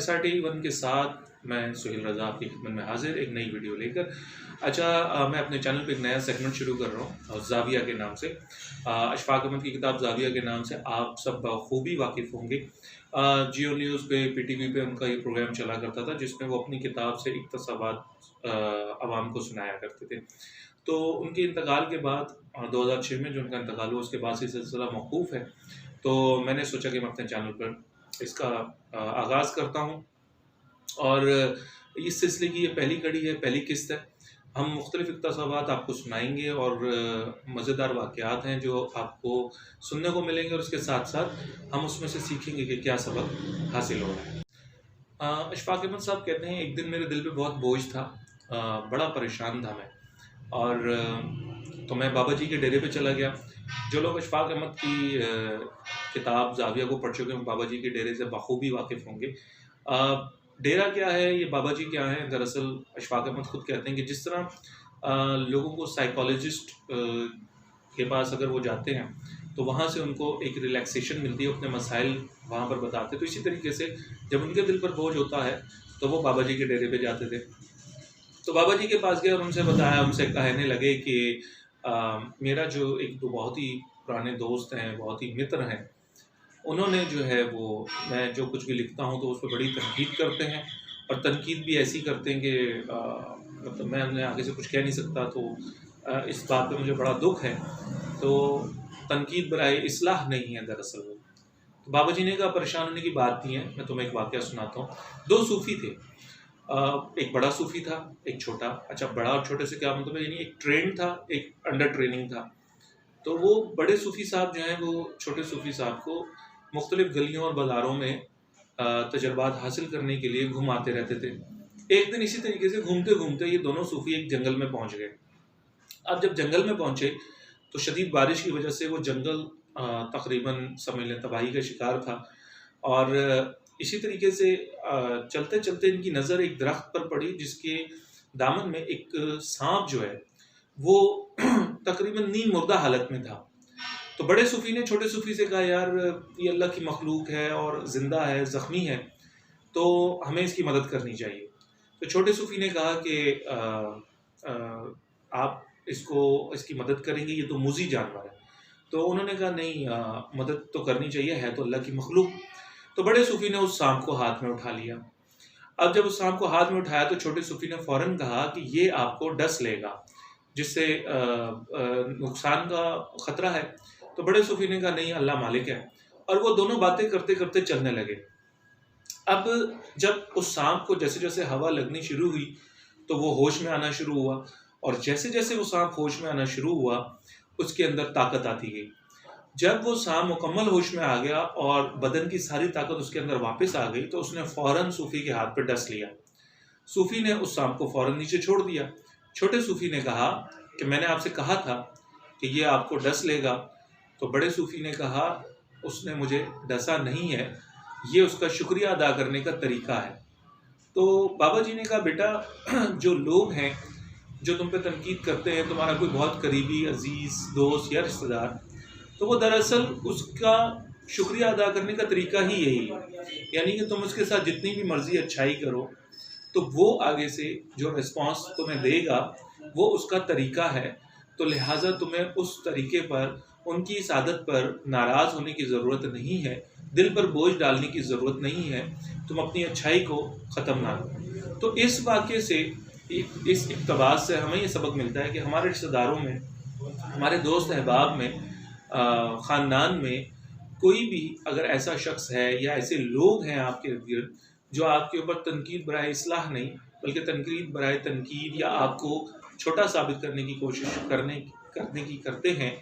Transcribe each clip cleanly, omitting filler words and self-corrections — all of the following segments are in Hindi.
SRT1 के साथ मैं सुहेल रज़ा आपकी खिदमत में हाजिर एक नई वीडियो लेकर। मैं अपने चैनल पे एक नया सेगमेंट शुरू कर रहा हूँ ज़ाविया के नाम से। अशफाक अहमद की किताब ज़ाविया के नाम से आप सब बखूबी वाकिफ़ होंगे। जियो न्यूज़ पे PTV पे उनका ये प्रोग्राम चला करता था जिसमें वो अपनी किताब से इक़्तिसाबात आवाम को सुनाया करते थे। तो उनके इंतकाल के बाद 2006 में जो उनका इंतकाल हुआ उसके बाद से सिलसिला मौकूफ़ है। तो मैंने सोचा कि मैं अपने चैनल पर इसका आगाज़ करता हूँ और इस सिलसिले की ये पहली कड़ी है, पहली किस्त है। हम मुख्तलिफ़ इक़्तिसाबात आपको सुनाएँगे और मज़ेदार वाक़यात हैं जो आपको सुनने को मिलेंगे और उसके साथ-साथ हम उसमें से सीखेंगे कि क्या सबक हासिल हो रहा है। अशफाक अहमद साहब कहते हैं, एक दिन मेरे दिल पे बहुत बोझ था, बड़ा परेशान था मैं और तो मैं बाबा जी के डेरे पे चला गया। जो लोग अशफाक अहमद की किताब ज़ाविया को पढ़ चुके हैं, बाबा जी के डेरे से बखूबी वाकिफ़ होंगे। डेरा क्या है, ये बाबा जी क्या हैं? दरअसल अशफाक अहमद खुद कहते हैं कि जिस तरह लोगों को साइकोलॉजिस्ट के पास अगर वो जाते हैं तो वहाँ से उनको एक रिलैक्सेशन मिलती है, अपने मसाइल वहाँ पर बताते हैं। तो इसी तरीके से जब उनके दिल पर बोझ होता है तो वो बाबा जी के डेरे पे जाते थे। तो बाबा जी के पास गए और उनसे बताया, उनसे कहने लगे कि मेरा जो एक दो बहुत ही पुराने दोस्त हैं, बहुत ही मित्र हैं, उन्होंने जो है वो मैं जो कुछ भी लिखता हूँ तो उस पर बड़ी तनकीद करते हैं और तनकीद भी ऐसी करते हैं कि मतलब मैं उन्हें आगे से कुछ कह नहीं सकता। तो इस बात पे मुझे बड़ा दुख है। तो तनकीद बराए इस्लाह नहीं है दरअसल वो। तो बाबा जी ने कहा परेशान होने की बात नहीं है, मैं तुम्हें एक वाक़या सुनाता हूँ। 2 सूफ़ी थे, एक बड़ा सूफ़ी था, एक छोटा। अच्छा, बड़ा और छोटे से क्या मतलब है, यानी एक ट्रेंड था, एक अंडर ट्रेनिंग था। तो वो बड़े सूफ़ी साहब जो हैं वो छोटे सूफ़ी साहब को मुख्तलिफ़ गलियों और बाज़ारों में तजुर्बात हासिल करने के लिए घुमाते रहते थे। एक दिन इसी तरीके से घूमते-घूमते ये दोनों सूफ़ी एक जंगल में पहुँच गए। अब जब जंगल में पहुँचे तो शदीद बारिश की वजह से वो जंगल तकरीबन समझ लें तबाही का शिकार था और इसी तरीके से चलते-चलते इनकी नज़र एक दरख्त पर पड़ी जिसके दामन में एक साँप जो है वो तकरीबन नींद मुर्दा हालत में था। तो बड़े सूफ़ी ने छोटे सूफ़ी से कहा, यार ये अल्लाह की मखलूक है और ज़िंदा है, ज़ख्मी है, तो हमें इसकी मदद करनी चाहिए। तो छोटे सूफ़ी ने कहा कि आप इसकी मदद करेंगे, ये तो मुज़ी जानवर है। तो उन्होंने कहा नहीं, मदद तो करनी चाहिए, है तो अल्लाह की मखलूक। तो बड़े सूफ़ी ने उस सांप को हाथ में उठा लिया। अब जब उस सांप को हाथ में उठाया तो छोटे सूफ़ी ने फ़ौरन कहा कि ये आपको डस लेगा, जिससे नुकसान का ख़तरा है। तो बड़े सूफ़ी ने कहा नहीं, अल्लाह मालिक है, और वो दोनों बातें करते-करते चलने लगे। अब जब उस सांप को जैसे-जैसे हवा लगनी शुरू हुई तो वो होश में आना शुरू हुआ और जैसे-जैसे वो सांप होश में आना शुरू हुआ उसके अंदर ताकत आती गई। जब वो सांप मुकम्मल होश में आ गया और बदन की सारी ताकत उसके अंदर वापस आ गई तो उसने फ़ौरन सूफ़ी के हाथ पे डस लिया। सूफ़ी ने उस सांप को फ़ौरन नीचे छोड़ दिया। छोटे सूफ़ी ने कहा कि मैंने आपसे कहा था कि ये आपको डस लेगा। तो बड़े सूफ़ी ने कहा उसने मुझे डसा नहीं है, ये उसका शुक्रिया अदा करने का तरीका है। तो बाबा जी ने कहा बेटा जो लोग हैं जो तुम पे तनकीद करते हैं, तुम्हारा कोई बहुत करीबी अज़ीज़ दोस्त या रिश्तेदार, तो वो दरअसल उसका शुक्रिया अदा करने का तरीका ही यही है। यानी कि तुम उसके साथ जितनी भी मर्ज़ी अच्छाई करो तो वो आगे से जो रिस्पॉन्स तुम्हें देगा वो उसका तरीका है। तो लिहाजा तुम्हें उस तरीके पर, उनकी इस आदत पर नाराज़ होने की ज़रूरत नहीं है, दिल पर बोझ डालने की ज़रूरत नहीं है, तुम अपनी अच्छाई को ख़त्म ना करो। तो इस वाक़ये से, इस इक़्तिबास से हमें ये सबक मिलता है कि हमारे रिश्तेदारों में, हमारे दोस्त अहबाब में, ख़ानदान में कोई भी अगर ऐसा शख्स है या ऐसे लोग हैं आपके इर्द-गिर्द जो आपके ऊपर तनकीद बराए इस्लाह नहीं बल्कि तनकीद बराए तनकीद या आपको छोटा साबित करने की कोशिश करते हैं,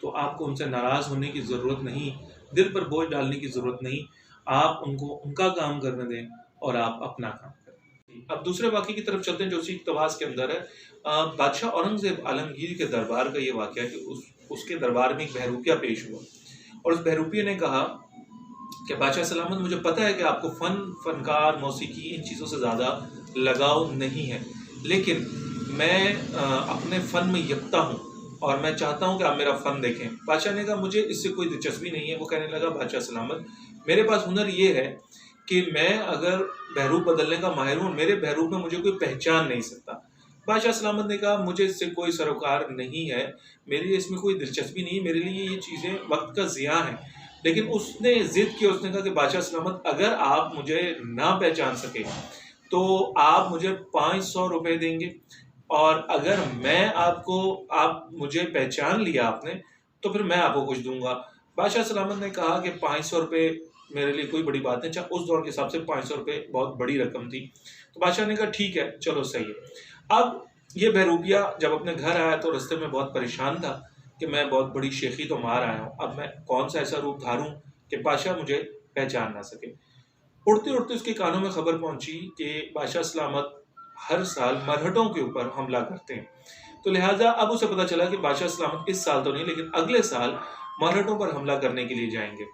तो आपको उनसे नाराज़ होने की ज़रूरत नहीं, दिल पर बोझ डालने की ज़रूरत नहीं। आप उनको उनका काम करने दें और आप अपना काम करें। अब दूसरे वाक़ये की तरफ चलते हैं जो उसी इक़्तिबास के अंदर है। बादशाह औरंगज़ेब आलमगीर के दरबार का ये वाक़या कि उसके दरबार में एक बहरूपिया पेश हुआ और उस बहरूपिये ने कहा कि बादशाह सलामत, मुझे पता है कि आपको फ़नकार, मौसीकी, इन चीज़ों से ज़्यादा लगाव नहीं है, लेकिन मैं अपने फ़न में यकता हूँ और मैं चाहता हूँ कि आप मेरा फ़न देखें। बादशाह ने कहा मुझे इससे कोई दिलचस्पी नहीं है। वो कहने लगा बादशाह सलामत, मेरे पास हुनर ये है कि मैं अगर बहरूप बदलने का माहिर हूँ, मेरे बहरूप में मुझे कोई पहचान नहीं सकता। बादशाह सलामत ने कहा, मुझे इससे कोई सरोकार नहीं है, मेरी इसमें कोई दिलचस्पी नहीं है, मेरे लिए ये चीज़ें वक्त का ज़िया है। लेकिन उसने ज़िद की, उसने कहा कि बादशाह सलामत, अगर आप मुझे ना पहचान सके तो आप मुझे 500 रुपये देंगे, और अगर मैं आपको, आप मुझे पहचान लिया आपने, तो फिर मैं आपको कुछ दूंगा। बादशाह सलामत ने कहा कि 500 रुपये मेरे लिए कोई बड़ी बात नहीं। अच्छा, उस दौर के हिसाब से 500 रुपये बहुत बड़ी रकम थी। तो बादशाह ने कहा ठीक है, चलो सही है। अब ये बहरूपिया जब अपने घर आया तो रास्ते में बहुत परेशान था कि मैं बहुत बड़ी शेखी तो मार आया हूँ, अब मैं कौन सा ऐसा रूप धारूं कि बादशाह मुझे पहचान ना सके। उड़ते उड़ते उसके कानों में खबर पहुंची कि बादशाह सलामत हर साल मरहटों के ऊपर हमला करते हैं। तो लिहाजा अब उसे पता चला कि बादशाह सलामत इस साल तो नहीं, लेकिन अगले साल मरहटों पर हमला करने के लिए जाएंगे।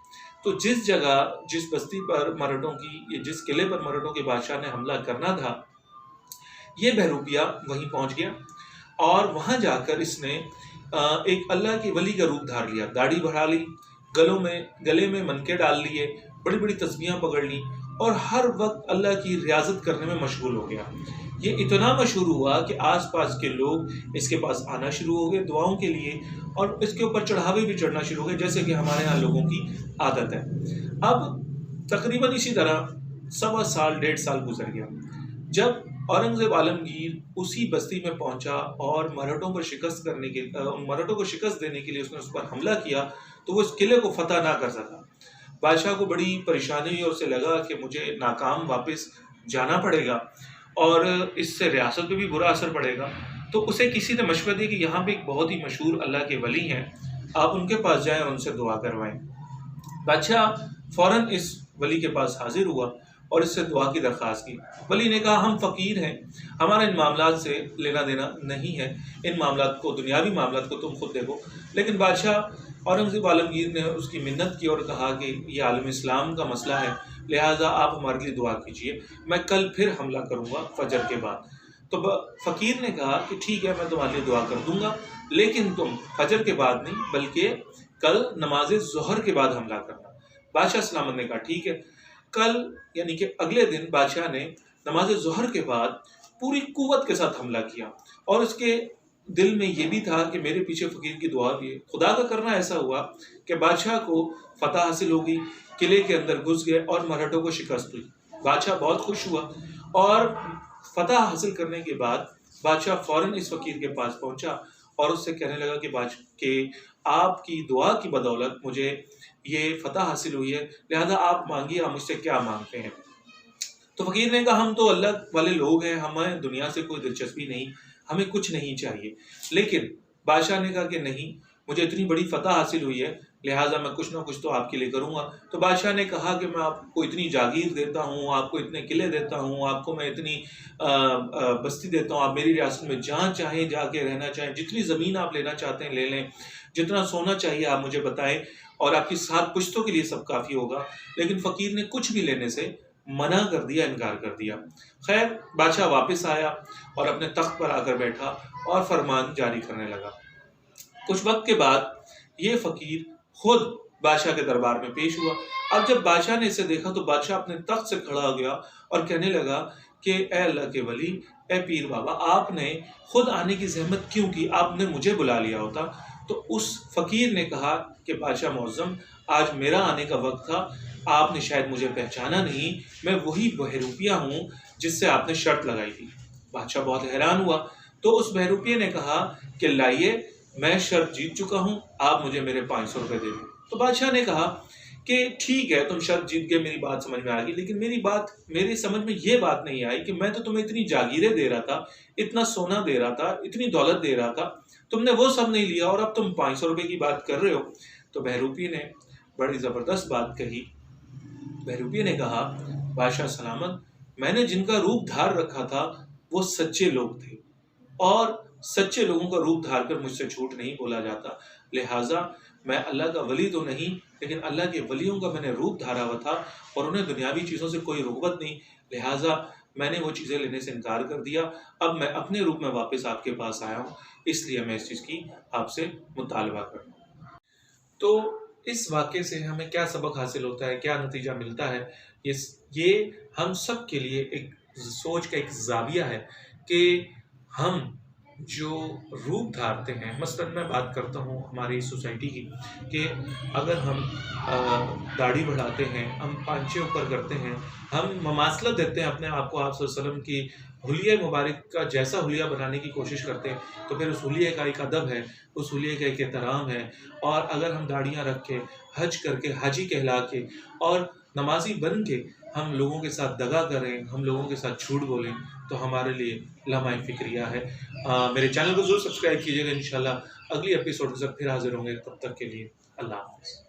तो जिस जगह, जिस बस्ती पर मरहटों की, जिस किले पर मरहटों के बादशाह ने हमला करना था, ये बहरूपिया वहीं पहुंच गया और वहां जाकर इसने एक अल्लाह के वली का रूप धार लिया। दाढ़ी बढ़ा ली, गले में मनके डाल लिए, बड़ी बड़ी तस्बीहां पकड़ ली और हर वक्त अल्लाह की रियाजत करने में मशगूल हो गया। ये इतना मशहूर हुआ कि आसपास के लोग इसके पास आना शुरू हो गए दुआओं के लिए, और इसके ऊपर चढ़ावे भी चढ़ना शुरू हो गए, जैसे कि हमारे यहाँ लोगों की आदत है। अब तकरीबन इसी तरह 1.25 साल 1.5 साल गुजर गया। जब औरंगजेब आलमगीर उसी बस्ती में पहुंचा और मराठों पर शिकस्त करने के मराठों को शिकस्त देने के लिए उसने उस पर हमला किया, तो वो इस किले को फतह ना कर सका। बादशाह को बड़ी परेशानी हुई और उसे लगा कि मुझे नाकाम वापस जाना पड़ेगा और इससे रियासत पे भी बुरा असर पड़ेगा। तो उसे किसी ने मशवरा दिया कि यहाँ पे एक बहुत ही मशहूर अल्लाह के वली हैं, आप उनके पास जाएं और उनसे दुआ करवाएं। बादशाह फौरन इस वली के पास हाजिर हुआ और इससे दुआ की दरख्वास्त की। वली ने कहा, हम फ़कीर हैं, हमारा इन मामलात से लेना देना नहीं है, इन मामलात को, दुनियावी मामलात को तुम खुद देखो। लेकिन बादशाह औरंगज़ेब आलमगीर ने उसकी मिन्नत की और कहा कि यह आलम इस्लाम का मसला है, लिहाजा आप हमारे लिए दुआ कीजिए, मैं कल फिर हमला करूँगा फजर के बाद। तो फ़कीर ने कहा कि ठीक है, मैं तुम्हारे लिए दुआ कर दूंगा, लेकिन तुम फजर के बाद नहीं, बल्कि कल नमाज ज़ोहर के बाद हमला करना। बादशाह सलामत ने कहा ठीक है। कल यानी कि अगले दिन बादशाह ने नमाज ज़ोहर के बाद पूरी कुव्वत के साथ हमला किया, और उसके दिल में ये भी था कि मेरे पीछे फ़कीर की दुआ भी है। खुदा का करना ऐसा हुआ कि बादशाह को फतह हासिल हो गई, किले के अंदर घुस गए और मराठों को शिकस्त हुई। बादशाह बहुत खुश हुआ और फतह हासिल करने के बाद बादशाह फौरन इस फ़कीर के पास पहुंचा और उससे कहने लगा कि आपकी दुआ की बदौलत मुझे ये फतह हासिल हुई है, लिहाजा आप मांगिए, आप मुझसे क्या मांगते हैं। तो फ़कीर ने कहा, हम तो अल्लाह वाले लोग हैं, हमें दुनिया से कोई दिलचस्पी नहीं, हमें कुछ नहीं चाहिए। लेकिन बादशाह ने कहा कि नहीं, मुझे इतनी बड़ी फतह हासिल हुई है, लिहाजा मैं कुछ ना कुछ तो आपके लिए करूँगा। तो बादशाह ने कहा कि मैं आपको इतनी जागीर देता हूँ, आपको इतने किले देता हूँ, आपको मैं इतनी बस्ती देता हूँ, आप मेरी रियासत में जहाँ चाहें जाके रहना चाहें, जितनी ज़मीन आप लेना चाहते हैं ले लें, जितना सोना चाहिए आप मुझे बताएं, और आपकी 7 पुश्तों के लिए सब काफ़ी होगा। लेकिन फ़कीर ने कुछ भी लेने से मना कर दिया, इनकार कर दिया। खैर, बादशाह वापस आया और अपने तख्त पर आकर बैठा और फरमान जारी करने लगा। कुछ वक्त के बाद ये फ़कीर खुद बादशाह के दरबार में पेश हुआ। अब जब बादशाह ने इसे देखा तो बादशाह अपने तख्त से खड़ा हो गया और कहने लगा कि ए अल्लाह के वली, ए पीर बाबा, आपने खुद आने की ज़हमत क्यों की, आपने मुझे बुला लिया होता। तो उस फ़कीर ने कहा कि बादशाह मुअज़्ज़म, आज मेरा आने का वक्त था, आपने शायद मुझे पहचाना नहीं, मैं वही बहरूपिया हूँ जिससे आपने शर्त लगाई थी। बादशाह बहुत हैरान हुआ। तो उस बहरूपिये ने कहा कि लाइए, मैं शर्त जीत चुका हूँ, आप मुझे मेरे 500 रुपये दे दें। तो बादशाह ने कहा कि ठीक है, तुम शर्त जीत गए, मेरी बात समझ में आ गई, लेकिन मेरी समझ में ये बात नहीं आई कि मैं तो तुम्हें इतनी जागीरें दे रहा था, इतना सोना दे रहा था, इतनी दौलत दे रहा था, तुमने वो सब नहीं लिया और अब तुम 500 रुपये की बात कर रहे हो। तो बहरूपिये ने बड़ी ज़बरदस्त बात कही। बहरूपिये ने कहा, बादशाह सलामत, मैंने जिनका रूप धार रखा था वो सच्चे लोग थे, और सच्चे लोगों का रूप धार कर मुझसे झूठ नहीं बोला जाता। लिहाजा मैं अल्लाह का वली तो नहीं, लेकिन अल्लाह के वलियों का मैंने रूप धारा हुआ था और उन्हें दुनियावी चीज़ों से कोई रुग़बत नहीं, लिहाजा मैंने वो चीज़ें लेने से इनकार कर दिया। अब मैं अपने रूप में वापस आपके पास आया हूँ, इसलिए मैं इस चीज़ की आपसे मुतालबा कर रहा हूँ। तो इस वाक़ये से हमें क्या सबक हासिल होता है, क्या नतीजा मिलता है, ये हम सब के लिए एक सोच का एक ज़ाविया है कि हम जो रूप धारते हैं, मसलन मैं बात करता हूँ हमारी सोसाइटी की, कि अगर हम दाढ़ी बढ़ाते हैं, हम पांचे ऊपर करते हैं, हम ममासलत देते हैं अपने आप को आप सल्लल्लाहु अलैहि वसल्लम की हुलिया मुबारक का जैसा हुलिया बनाने की कोशिश करते हैं, तो फिर उस हुलिये का एक अदब है, उस हुलिये का एक एहतराम है। और अगर हम दाढ़ियाँ रख के, हज करके, हाजी कहला के और नमाज़ी बन के हम लोगों के साथ दगा करें, हम लोगों के साथ झूठ बोलें, तो हमारे लिए लम्हा फ़िक्रिया है। मेरे चैनल को ज़रूर सब्सक्राइब कीजिएगा। इंशाल्लाह अगली एपिसोड के साथ फिर हाज़िर होंगे, तब तक के लिए अल्लाह हाफ़िज़।